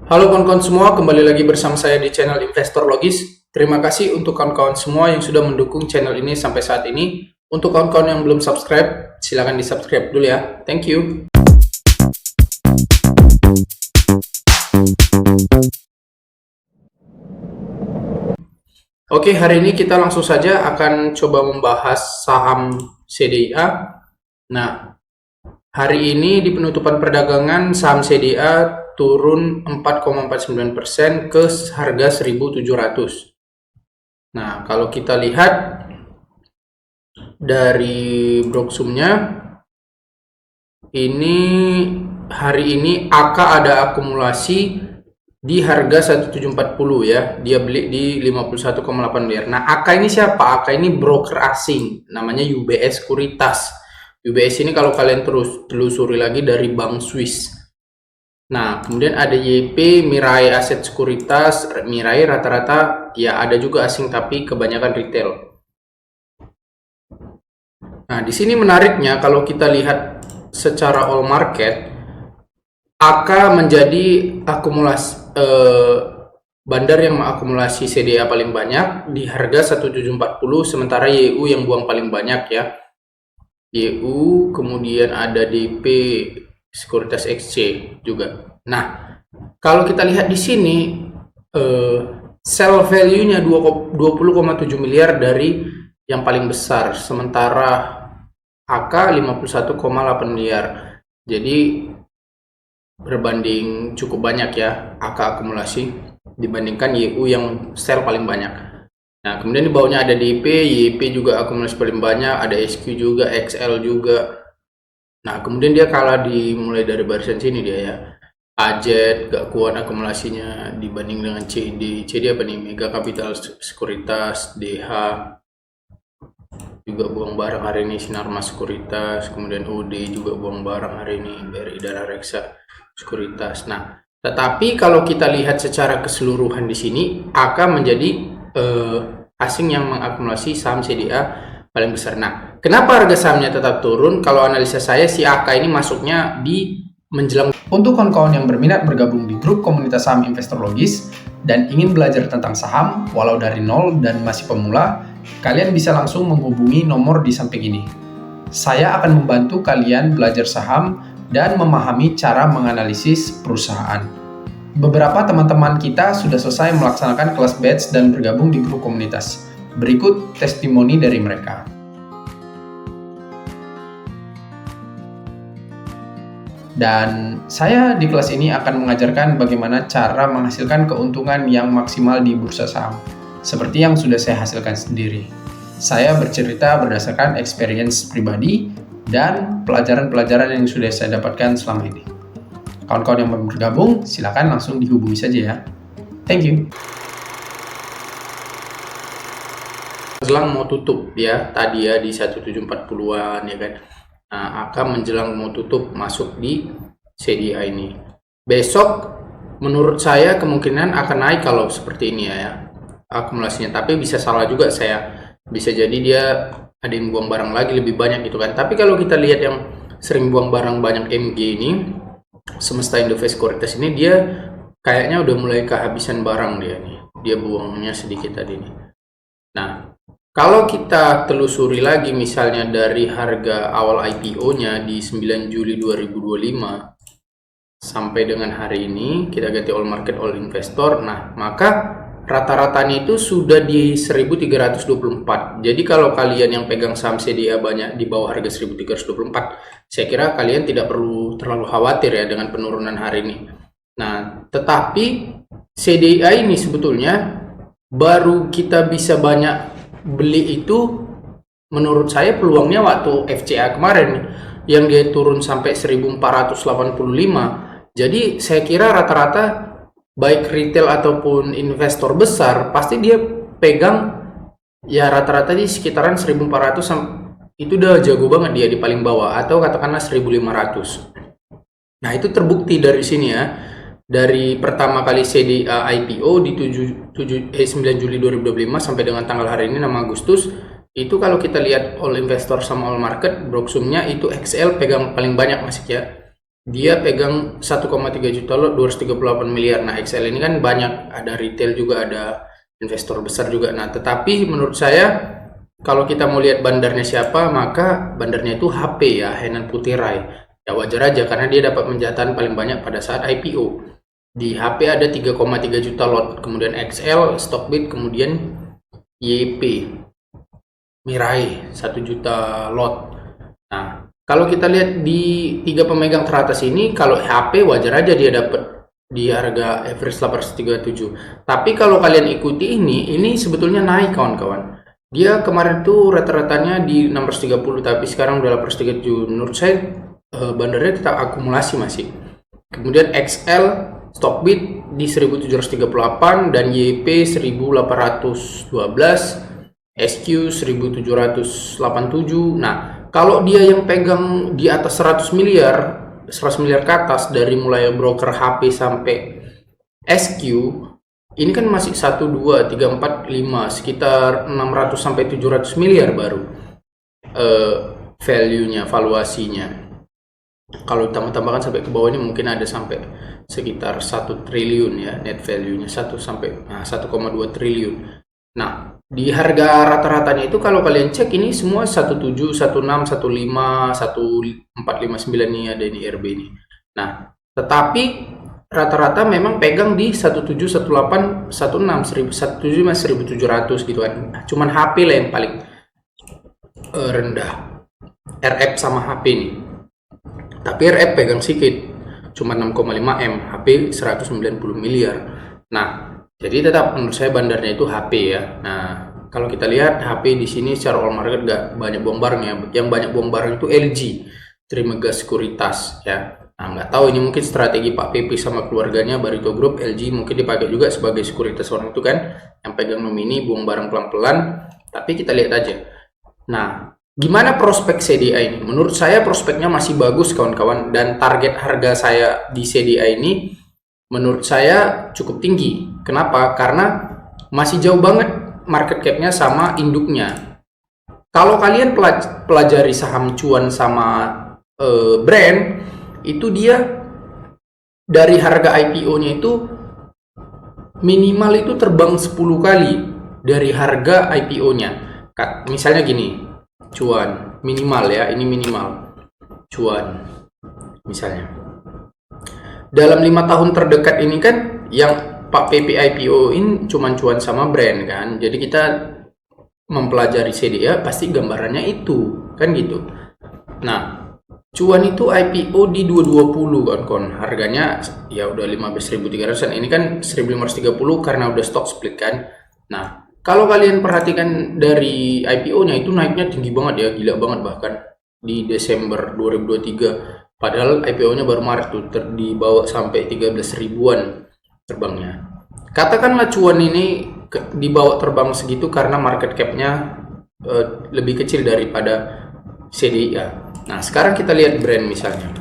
Halo kawan-kawan semua, kembali lagi bersama saya di channel Investor Logis. Terima kasih untuk kawan-kawan semua yang sudah mendukung channel ini sampai saat ini. Untuk kawan-kawan yang belum subscribe, silakan di-subscribe dulu ya. Thank you. Oke, hari ini kita langsung saja akan coba membahas saham CDIA. Nah, hari ini di penutupan perdagangan saham CDIA turun 4,49% ke harga 1.700. Nah, kalau kita lihat dari broksumnya, ini hari ini AK ada akumulasi di harga 1740 ya. Dia beli di 51,8 miliar. Nah, AK ini siapa? AK ini broker asing, namanya UBS Sekuritas. UBS ini kalau kalian terus telusuri lagi dari Bank Swiss. Nah, kemudian ada YP, Mirai Aset Sekuritas. Mirai rata-rata ya ada juga asing tapi kebanyakan retail. Nah, di sini menariknya kalau kita lihat secara all market, AK menjadi akumulasi bandar yang mengakumulasi CDA paling banyak di harga 1740, sementara YU yang buang paling banyak ya. YU, kemudian ada DP Sekuritas XC juga. Nah, kalau kita lihat di sini sell value-nya 20,7 miliar dari yang paling besar, sementara AK 51,8 miliar. Jadi berbanding cukup banyak ya AK akumulasi dibandingkan YU yang sell paling banyak. Nah, kemudian di bawahnya ada DP, YP juga akumulasi paling banyak, ada SQ juga, XL juga. Nah, kemudian dia kalah mulai dari barisan sini dia ya. Ajet gak kuat akumulasinya dibanding dengan CD. CD apa nih? Mega Capital Sekuritas, DH juga buang barang hari ini, Sinarmas Sekuritas, kemudian UD juga buang barang hari ini, BRI Dana Reksa Sekuritas. Nah, tetapi kalau kita lihat secara keseluruhan di sini, AK menjadi asing yang mengakumulasi saham CDA paling besar. Nah, kenapa harga sahamnya tetap turun? Kalau analisa saya, si AK ini masuknya di menjelang. Untuk kawan-kawan yang berminat bergabung di grup komunitas saham Investor Logis dan ingin belajar tentang saham walau dari nol dan masih pemula, kalian bisa langsung menghubungi nomor di samping ini. Saya akan membantu kalian belajar saham dan memahami cara menganalisis perusahaan. Beberapa teman-teman kita sudah selesai melaksanakan kelas batch dan bergabung di grup komunitas. Berikut testimoni dari mereka. Dan saya di kelas ini akan mengajarkan bagaimana cara menghasilkan keuntungan yang maksimal di bursa saham, seperti yang sudah saya hasilkan sendiri. Saya bercerita berdasarkan experience pribadi dan pelajaran-pelajaran yang sudah saya dapatkan selama ini. Kawan-kawan yang mau bergabung, silakan langsung dihubungi saja ya. Thank you. Menjelang mau tutup ya, tadi ya di 1740-an ya kan. Nah, akan menjelang mau tutup masuk di CDI ini. Besok menurut saya kemungkinan akan naik kalau seperti ini ya akumulasinya, tapi bisa salah juga saya. Bisa jadi dia ada yang buang barang lagi lebih banyak gitu kan. Tapi kalau kita lihat yang sering buang barang banyak MG ini, Semesta Indoves Sekuritas ini, dia kayaknya udah mulai kehabisan barang dia nih. Dia buangnya sedikit tadi nih. Nah, kalau kita telusuri lagi misalnya dari harga awal IPO-nya di 9 Juli 2025 sampai dengan hari ini, kita ganti all market all investor. Nah, maka rata-ratanya itu sudah di 1324. Jadi kalau kalian yang pegang saham CDA banyak di bawah harga 1324, saya kira kalian tidak perlu terlalu khawatir ya dengan penurunan hari ini. Nah, tetapi CDA ini sebetulnya baru kita bisa banyak beli itu menurut saya peluangnya waktu FCA kemarin yang dia turun sampai 1485. Jadi saya kira rata-rata baik retail ataupun investor besar pasti dia pegang ya rata-rata di sekitaran 1400, itu udah jago banget dia di paling bawah, atau katakanlah 1500. Nah, itu terbukti dari sini ya. Dari pertama kali CDA IPO di 9 Juli 2025 sampai dengan tanggal hari ini 6 Agustus, itu kalau kita lihat all investor sama all market, broksumnya itu XL pegang paling banyak masih ya. dia pegang 1,3 juta lot 238 miliar. Nah, XL ini kan banyak, ada retail juga, ada investor besar juga. Nah, tetapi menurut saya kalau kita mau lihat bandarnya siapa, maka bandarnya itu HP ya, Henan Putirai. Ya wajar aja karena dia dapat menjatahan paling banyak pada saat IPO. Di HP ada 3,3 juta lot, kemudian XL, Stockbit, kemudian YP, Mirai 1 juta lot. Nah, kalau kita lihat di 3 pemegang teratas ini, kalau HP wajar aja dia dapat di harga average 837. Tapi kalau kalian ikuti ini sebetulnya naik kawan-kawan. Dia kemarin tuh rata-ratanya di 630, tapi sekarang udah 837. Menurut saya bandarnya tetap akumulasi masih. Kemudian XL, Stockbit di 1738 dan YP 1812, SQ 1787. Nah, kalau dia yang pegang di atas 100 miliar ke atas dari mulai broker HP sampai SQ, ini kan masih 1 2 3 4 5 sekitar 600 sampai 700 miliar baru value-nya, valuasinya. Kalau tambah-tambahkan sampai ke bawah ini mungkin ada sampai sekitar 1 triliun ya net value-nya, 1,2 triliun. Nah, di harga rata-ratanya itu kalau kalian cek ini semua 17, 16, 15, 1459 nih ada ini RB ini. Nah, tetapi rata-rata memang pegang di 17, 18, 16, 1700 gitu kan. Nah, cuman HP lah yang paling rendah. RF sama HP nih. Tapi RF pegang sedikit, cuma 6,5 M, HP 190 miliar. Nah, jadi tetap menurut saya bandarnya itu HP ya. Nah, kalau kita lihat HP di sini secara all market nggak banyak bom barangnya. Yang banyak bom barang itu LG, Trimegah Sekuritas ya. Nah, nggak tahu ini mungkin strategi Pak PP sama keluarganya Barito Group. LG mungkin dipakai juga sebagai sekuritas orang itu kan, yang pegang nomini buang barang pelan-pelan. Tapi kita lihat aja. Nah, gimana prospek CDI ini? Menurut saya prospeknya masih bagus kawan-kawan, dan target harga saya di CDI ini menurut saya cukup tinggi. Kenapa? Karena masih jauh banget market cap-nya sama induknya. Kalau kalian pelajari saham cuan sama brand, itu dia dari harga IPO-nya itu minimal itu terbang 10 kali dari harga IPO-nya. Misalnya gini, cuan minimal ya, ini minimal cuan misalnya dalam 5 tahun terdekat ini kan yang Pak PP IPO in cuman cuan sama brand kan, jadi kita mempelajari CDA pasti gambarannya itu kan gitu. Nah, cuan itu IPO di 220 kan harganya ya udah 15.300, ini kan 1.530 karena udah stock split kan. Nah, kalau kalian perhatikan dari IPO-nya itu naiknya tinggi banget ya, gila banget bahkan di Desember 2023. Padahal IPO-nya baru Maret tuh dibawa sampai 13 ribuan terbangnya. Katakanlah cuan ini dibawa terbang segitu karena market cap-nya lebih kecil daripada CDI. Nah, sekarang kita lihat brand misalnya.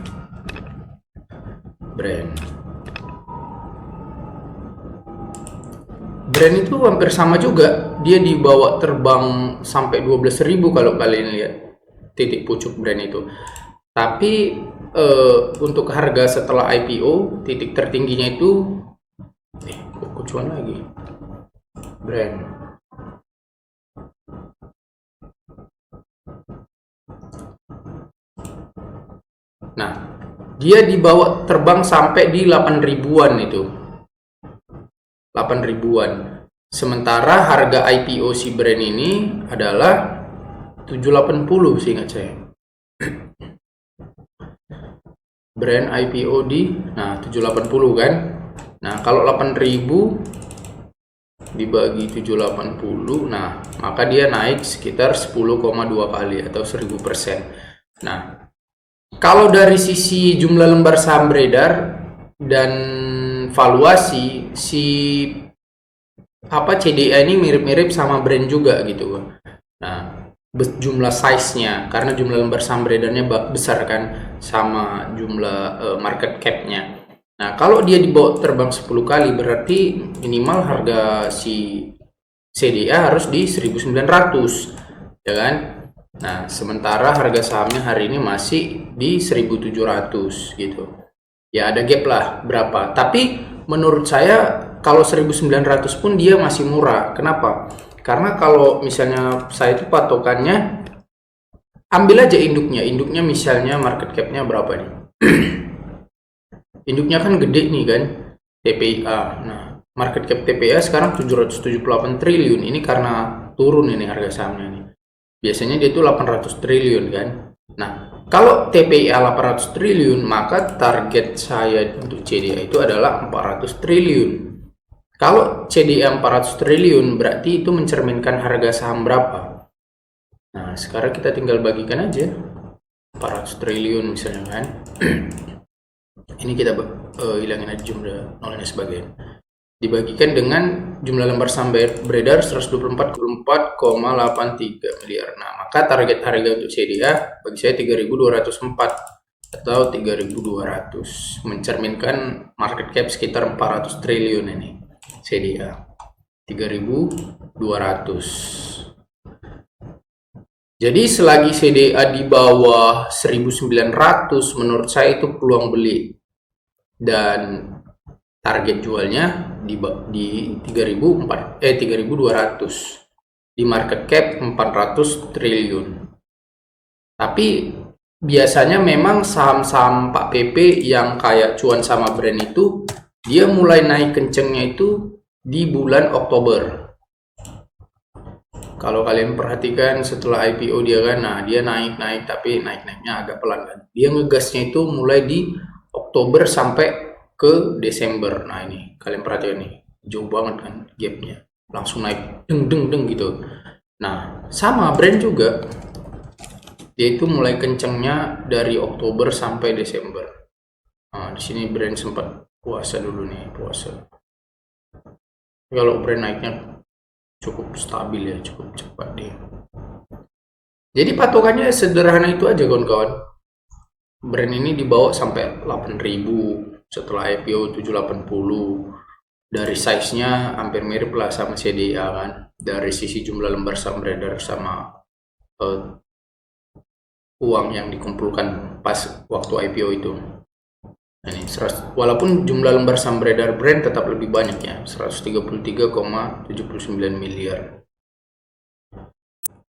Brand itu hampir sama juga, dia dibawa terbang sampai 12.000 kalau kalian lihat titik pucuk brand itu. Tapi untuk harga setelah IPO titik tertingginya itu cuan lagi brand. Nah, dia dibawa terbang sampai di 8 ribuan itu. 8 ribuan. Sementara harga IPO si brand ini adalah 780 sih ingat saya. Brand IPO di 780 kan. Nah, kalau 8.000 dibagi 780, nah maka dia naik sekitar 10,2 kali atau 1000%. Nah, kalau dari sisi jumlah lembar saham beredar dan valuasi, si CDI ini mirip-mirip sama brand juga gitu. Nah, jumlah size-nya karena jumlah lembar saham beredarnya besar kan sama jumlah market cap-nya. Nah, kalau dia dibawa terbang 10 kali berarti minimal harga si CDA harus di 1.900 ya kan. Nah, sementara harga sahamnya hari ini masih di 1.700 gitu. Ya ada gap lah berapa. Tapi menurut saya kalau 1.900 pun dia masih murah. Kenapa? Karena kalau misalnya saya itu patokannya, ambil aja induknya. Induknya misalnya market cap-nya berapa nih? Induknya kan gede nih kan, TPIA. Nah, market cap TPIA sekarang 778 triliun. Ini karena turun ini harga sahamnya nih. Biasanya dia itu 800 triliun kan. Nah, kalau TPIA 800 triliun, maka target saya untuk CDA itu adalah 400 triliun. Kalau CDA 400 triliun, berarti itu mencerminkan harga saham berapa? Nah, sekarang kita tinggal bagikan aja. 400 triliun misalnya kan. Ini kita hilangin aja jumlah nolnya sebagian. Dibagikan dengan jumlah lembar saham beredar 124,83 miliar. Nah, maka target harga untuk CDA bagi saya 3.204 atau 3.200, mencerminkan market cap sekitar 400 triliun ini. CDA 3.200. Jadi selagi CDA di bawah 1.900, menurut saya itu peluang beli, dan target jualnya di 3.200 di market cap 400 triliun. Tapi biasanya memang saham-saham Pak PP yang kayak Cuan sama Brand itu dia mulai naik kencengnya itu di bulan Oktober. Kalau kalian perhatikan setelah IPO dia kan, nah dia naik tapi naiknya agak pelan kan. Dia ngegasnya itu mulai di Oktober sampai ke Desember. Nah ini kalian perhatikan nih, jauh banget kan gapnya, langsung naik deng gitu. Nah sama Brand juga, dia itu mulai kencengnya dari Oktober sampai Desember. Nah di sini Brand sempat puasa dulu nih, kalau Brand naiknya cukup stabil ya, cukup cepat dia. Jadi patokannya sederhana itu aja kawan-kawan. Brand ini dibawa sampai 8.000 setelah IPO 780. Dari size-nya hampir mirip lah sama CDA kan. Dari sisi jumlah lembar saham beredar sama uang yang dikumpulkan pas waktu IPO itu. Nah, ini walaupun jumlah lembar saham beredar Brand tetap lebih banyak ya, 133,79 miliar.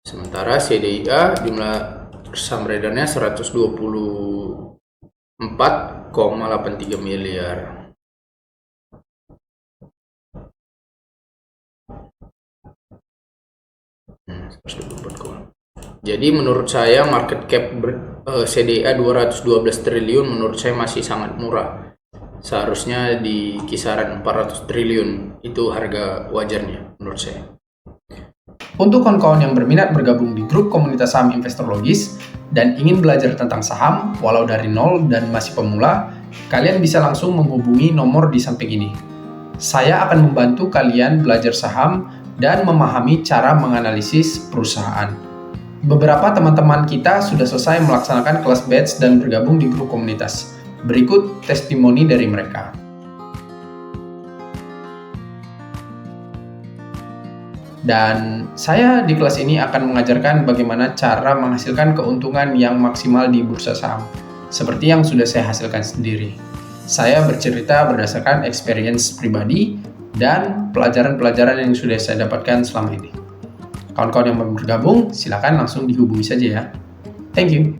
Sementara CDIA jumlah saham beredarnya 124,83 miliar. Jadi menurut saya market cap CDA 212 triliun menurut saya masih sangat murah. Seharusnya di kisaran 400 triliun, itu harga wajarnya menurut saya. Untuk kawan-kawan yang berminat bergabung di grup komunitas saham investor logis dan ingin belajar tentang saham walau dari nol dan masih pemula, kalian bisa langsung menghubungi nomor di samping ini. Saya akan membantu kalian belajar saham dan memahami cara menganalisis perusahaan. Beberapa teman-teman kita sudah selesai melaksanakan kelas batch dan bergabung di grup komunitas. Berikut testimoni dari mereka. Dan saya di kelas ini akan mengajarkan bagaimana cara menghasilkan keuntungan yang maksimal di bursa saham, seperti yang sudah saya hasilkan sendiri. Saya bercerita berdasarkan experience pribadi dan pelajaran-pelajaran yang sudah saya dapatkan selama ini. Kawan-kawan yang mau bergabung, silakan langsung dihubungi saja ya. Thank you.